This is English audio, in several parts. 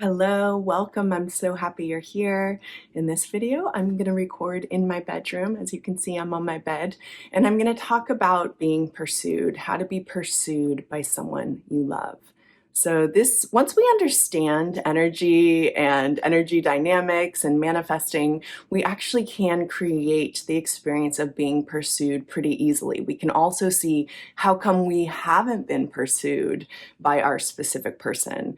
Hello, welcome. I'm so happy you're here. In this video, I'm going to record in my bedroom. As you can see, I'm on my bed, and I'm going to talk about being pursued, how to be pursued by someone you love. So once we understand energy and energy dynamics and manifesting, we actually can create the experience of being pursued pretty easily. We can also see how come we haven't been pursued by our specific person.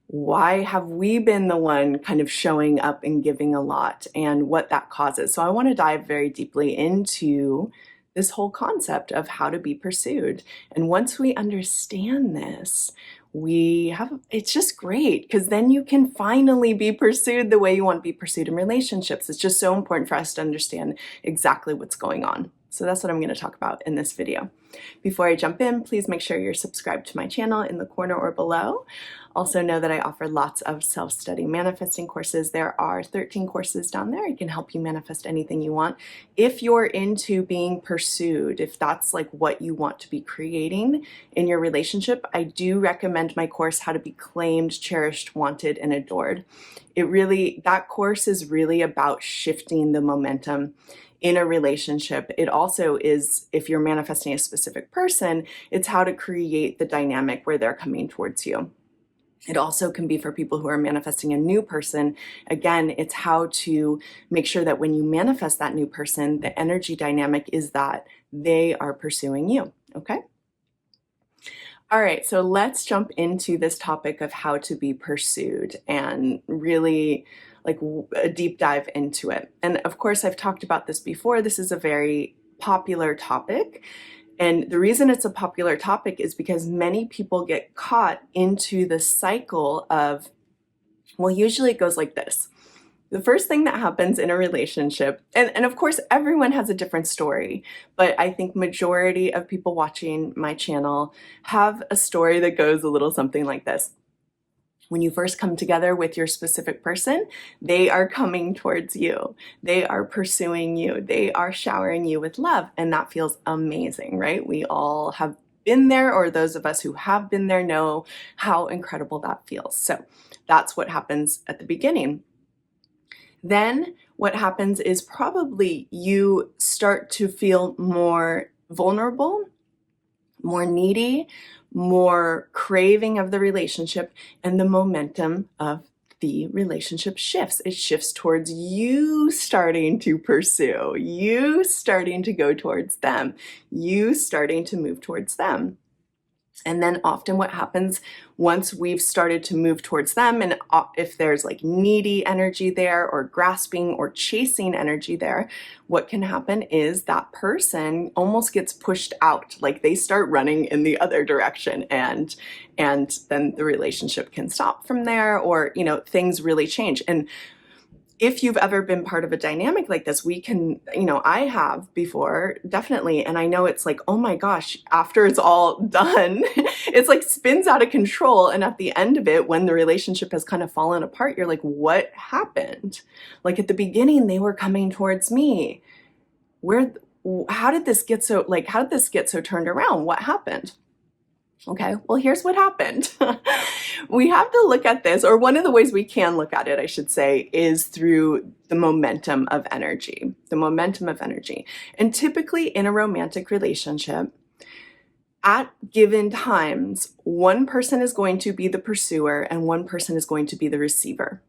Why have we been the one kind of showing up and giving a lot, and what that causes? So I want to dive very deeply into this whole concept of how to be pursued. And once we understand this, it's just great, because then you can finally be pursued the way you want to be pursued in relationships. It's just so important for us to understand exactly what's going on. So that's what I'm going to talk about in this video. Before I jump in, please make sure you're subscribed to my channel in the corner or below. Also know that I offer lots of self-study manifesting courses. There are 13 courses down there. I can help you manifest anything you want. If you're into being pursued, if that's like what you want to be creating in your relationship, I do recommend my course, How to Be Claimed, Cherished, Wanted, and Adored. That course is really about shifting the momentum in a relationship. It also is, if you're manifesting a specific person, it's how to create the dynamic where they're coming towards you. It also can be for people who are manifesting a new person. Again, it's how to make sure that when you manifest that new person, the energy dynamic is that they are pursuing you, okay? All right, so let's jump into this topic of how to be pursued and really like a deep dive into it. And of course, I've talked about this before. This is a very popular topic. And the reason it's a popular topic is because many people get caught into the cycle of, well, usually it goes like this. The first thing that happens in a relationship, and of course, everyone has a different story, but I think majority of people watching my channel have a story that goes a little something like this. When you first come together with your specific person, they are coming towards you. They are pursuing you. They are showering you with love, and that feels amazing, right? We all have been there, or those of us who have been there know how incredible that feels. So that's what happens at the beginning. Then what happens is probably you start to feel more vulnerable, more needy, more craving of the relationship, and the momentum of the relationship shifts. It shifts towards you starting to pursue, you starting to go towards them, you starting to move towards them. And then often what happens once we've started to move towards them, and if there's like needy energy there or grasping or chasing energy there, what can happen is that person almost gets pushed out, like they start running in the other direction, and then the relationship can stop from there, or things really change. And if you've ever been part of a dynamic like this, I have before, definitely. And I know it's like, oh my gosh, after it's all done, it's like spins out of control. And at the end of it, when the relationship has kind of fallen apart, you're like, what happened? Like at the beginning, they were coming towards me. How did this get so turned around? What happened? Okay, well, here's what happened. We have to look at this, or one of the ways we can look at it, I should say, is through the momentum of energy. The momentum of energy. And typically in a romantic relationship, at given times, one person is going to be the pursuer and one person is going to be the receiver.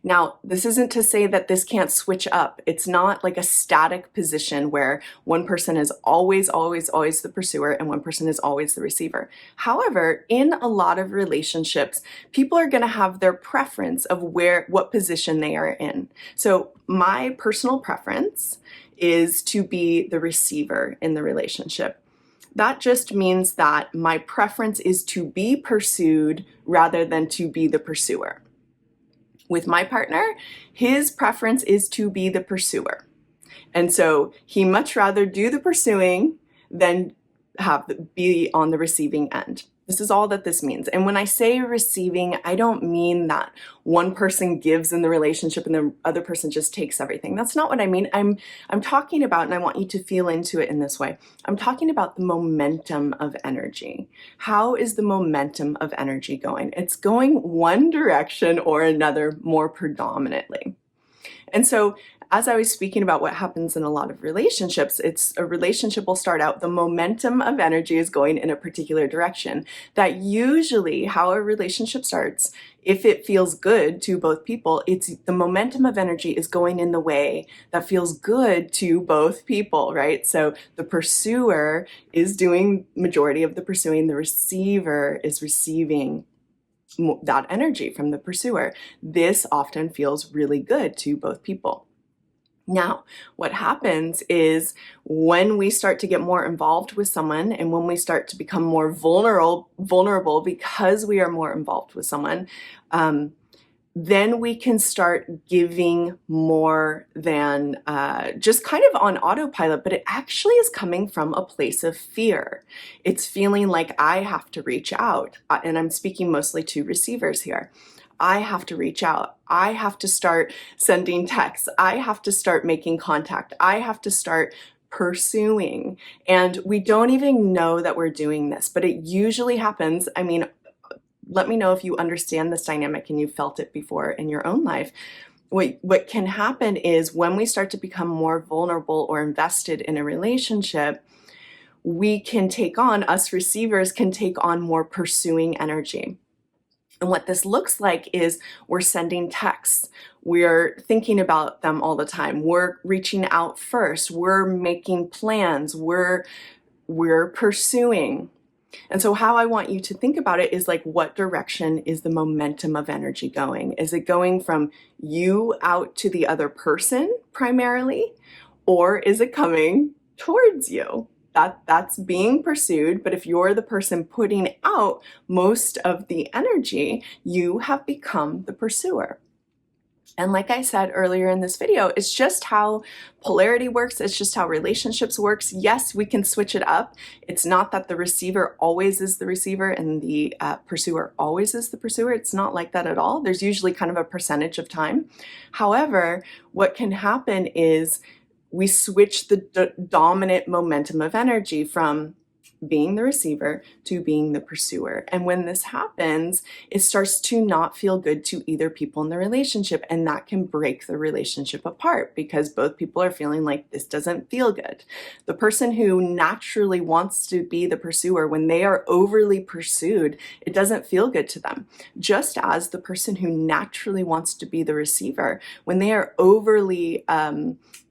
Now, this isn't to say that this can't switch up. It's not like a static position where one person is always, always, always the pursuer and one person is always the receiver. However, in a lot of relationships, people are going to have their preference of what position they are in. So my personal preference is to be the receiver in the relationship. That just means that my preference is to be pursued rather than to be the pursuer. With my partner, his preference is to be the pursuer. And so he much rather do the pursuing than be on the receiving end. This is all that this means. And when I say receiving, I don't mean that one person gives in the relationship and the other person just takes everything. That's not what I mean. I'm talking about, and I want you to feel into it in this way. I'm talking about the momentum of energy. How is the momentum of energy going? It's going one direction or another more predominantly. And so as I was speaking about what happens in a lot of relationships, it's a relationship will start out, the momentum of energy is going in a particular direction. That usually how a relationship starts, if it feels good to both people, it's the momentum of energy is going in the way that feels good to both people, right? So the pursuer is doing majority of the pursuing, the receiver is receiving that energy from the pursuer. This often feels really good to both people. Now, what happens is when we start to get more involved with someone and when we start to become more vulnerable because we are more involved with someone, then we can start giving more than just kind of on autopilot, but it actually is coming from a place of fear. It's feeling like I have to reach out, and I'm speaking mostly to receivers here. I have to reach out. I have to start sending texts. I have to start making contact. I have to start pursuing. And we don't even know that we're doing this, but it usually happens. I mean, let me know if you understand this dynamic and you've felt it before in your own life. What can happen is when we start to become more vulnerable or invested in a relationship, we can take on, us receivers can take on more pursuing energy. And what this looks like is we're sending texts. We're thinking about them all the time. We're reaching out first. We're making plans. We're pursuing. And so how I want you to think about it is like, what direction is the momentum of energy going? Is it going from you out to the other person primarily, or is it coming towards you? That's being pursued, but if you're the person putting out most of the energy, you have become the pursuer. And like I said earlier in this video, it's just how polarity works. It's just how relationships works. Yes, we can switch it up. It's not that the receiver always is the receiver and the pursuer always is the pursuer. It's not like that at all. There's usually kind of a percentage of time. However, what can happen is we switch the dominant momentum of energy from being the receiver to being the pursuer. And when this happens, it starts to not feel good to either people in the relationship. And that can break the relationship apart because both people are feeling like this doesn't feel good. The person who naturally wants to be the pursuer, when they are overly pursued, it doesn't feel good to them. Just as the person who naturally wants to be the receiver, when they are overly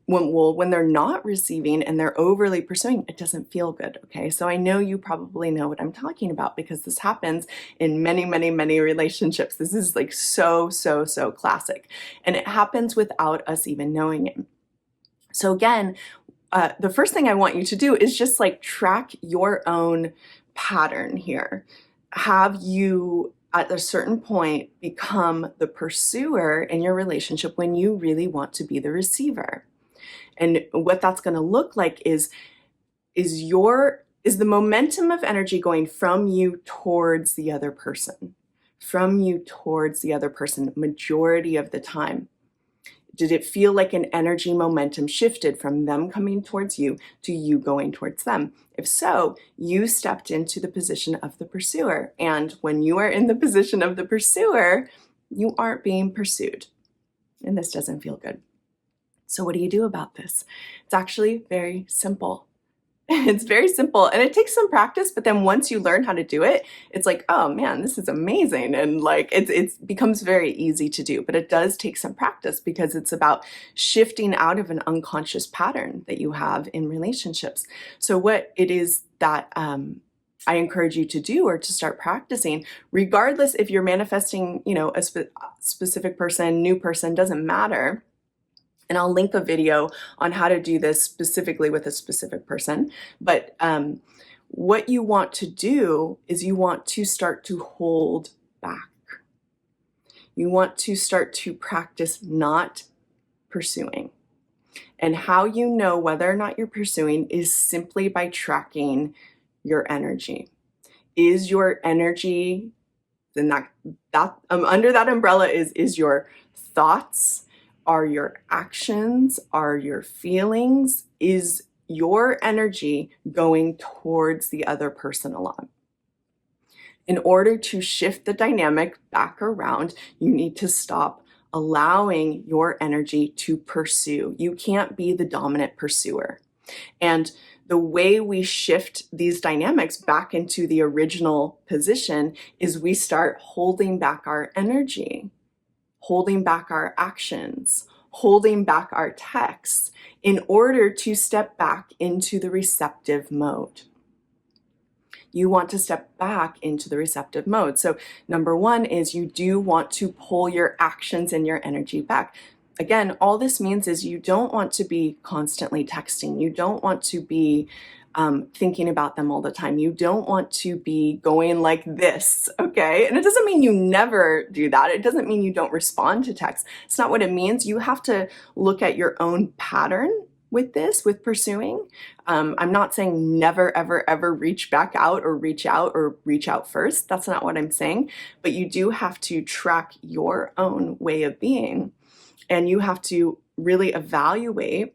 when they're not receiving and they're overly pursuing, it doesn't feel good, okay? So I know you probably know what I'm talking about because this happens in many, many, many relationships. This is like so classic. And it happens without us even knowing it. So again, the first thing I want you to do is just like track your own pattern here. Have you at a certain point become the pursuer in your relationship when you really want to be the receiver? And what that's going to look like is the momentum of energy going from you towards the other person, majority of the time? Did it feel like an energy momentum shifted from them coming towards you to you going towards them? If so, you stepped into the position of the pursuer. And when you are in the position of the pursuer, you aren't being pursued. And this doesn't feel good. So what do you do about this? It's actually very simple. It's very simple and it takes some practice, but then once you learn how to do it, it's like, oh man, this is amazing. And like, it becomes very easy to do, but it does take some practice because it's about shifting out of an unconscious pattern that you have in relationships. So what it is that, I encourage you to do or to start practicing, regardless if you're manifesting, a specific person, new person, doesn't matter. And I'll link a video on how to do this specifically with a specific person. But what you want to do is you want to start to hold back. You want to start to practice not pursuing. And how you know whether or not you're pursuing is simply by tracking your energy. is your energy, then that under that umbrella is your thoughts, are your actions, are your feelings, is your energy going towards the other person a lot? In order to shift the dynamic back around, you need to stop allowing your energy to pursue. You can't be the dominant pursuer. And the way we shift these dynamics back into the original position is we start holding back our energy, holding back our actions, holding back our texts in order to step back into the receptive mode. You want to step back into the receptive mode. So number one is you do want to pull your actions and your energy back. Again, all this means is you don't want to be constantly texting. You don't want to be thinking about them all the time. You don't want to be going like this, okay? And it doesn't mean you never do that. It doesn't mean you don't respond to texts. It's not what it means. You have to look at your own pattern with this, with pursuing. I'm not saying never, ever, ever reach back out or reach out first. That's not what I'm saying. But you do have to track your own way of being. And you have to really evaluate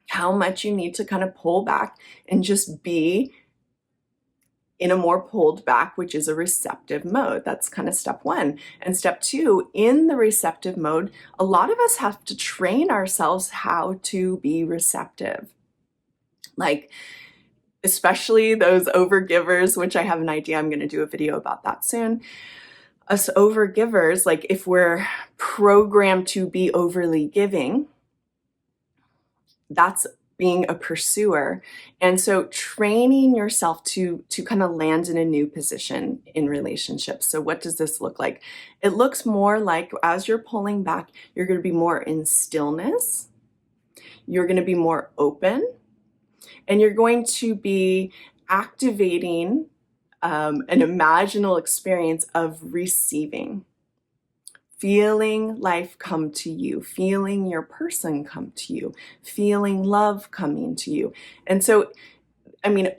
how much you need to kind of pull back and just be in a more pulled back, which is a receptive mode. That's kind of step one. And step two, in the receptive mode, a lot of us have to train ourselves how to be receptive. Like, especially those overgivers, which I have an idea, I'm going to do a video about that soon. Us overgivers, like if we're programmed to be overly giving, that's being a pursuer. And so training yourself to kind of land in a new position in relationships. So what does this look like? It looks more like as you're pulling back, you're going to be more in stillness. You're going to be more open, and you're going to be activating an imaginal experience of receiving. Feeling life come to you, feeling your person come to you, feeling love coming to you. And so, I mean,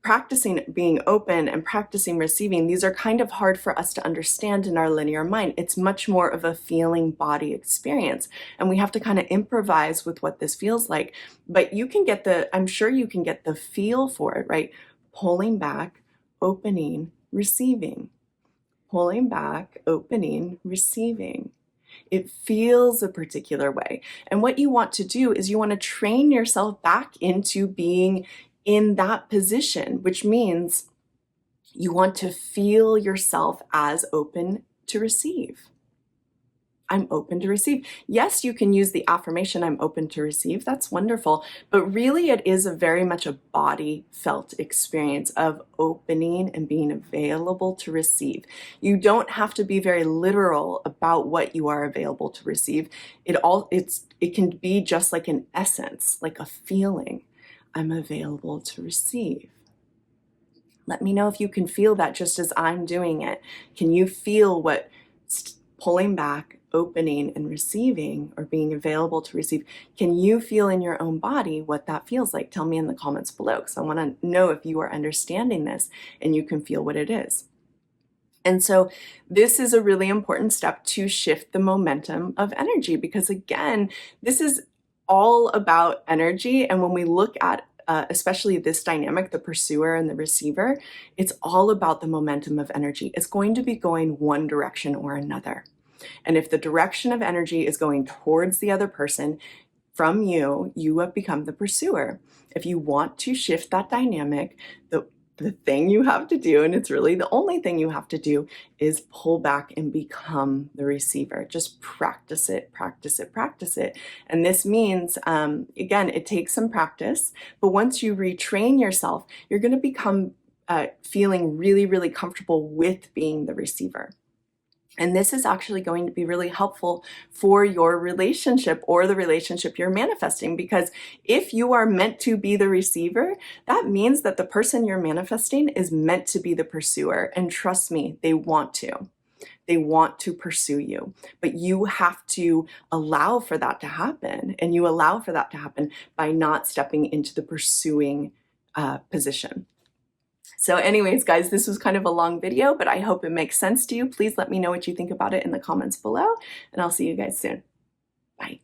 practicing being open and practicing receiving, these are kind of hard for us to understand in our linear mind. It's much more of a feeling body experience. And we have to kind of improvise with what this feels like. But you can get I'm sure you can get the feel for it, right? Pulling back, opening, receiving. Pulling back, opening, receiving. It feels a particular way. And what you want to do is you want to train yourself back into being in that position, which means you want to feel yourself as open to receive. I'm open to receive. Yes, you can use the affirmation, I'm open to receive. That's wonderful. But really, it is very much a body felt experience of opening and being available to receive. You don't have to be very literal about what you are available to receive. It can be just like an essence, like a feeling. I'm available to receive. Let me know if you can feel that just as I'm doing it. Can you feel what pulling back, opening, and receiving, or being available to receive, can you feel in your own body what that feels like? Tell me in the comments below, because I want to know if you are understanding this and you can feel what it is. And so this is a really important step to shift the momentum of energy, because again, this is all about energy. And when we look at especially this dynamic, the pursuer and the receiver, it's all about the momentum of energy. It's going to be going one direction or another. And if the direction of energy is going towards the other person from you, you have become the pursuer. If you want to shift that dynamic, the thing you have to do, and it's really the only thing you have to do, is pull back and become the receiver. Just practice it, practice it, practice it. And this means, again, it takes some practice, but once you retrain yourself, you're going to become feeling really, really comfortable with being the receiver. And this is actually going to be really helpful for your relationship or the relationship you're manifesting, because if you are meant to be the receiver, that means that the person you're manifesting is meant to be the pursuer. And trust me, they want to. They want to pursue you, but you have to allow for that to happen. And you allow for that to happen by not stepping into the pursuing position. So anyways, guys, this was kind of a long video, but I hope it makes sense to you. Please let me know what you think about it in the comments below, and I'll see you guys soon. Bye.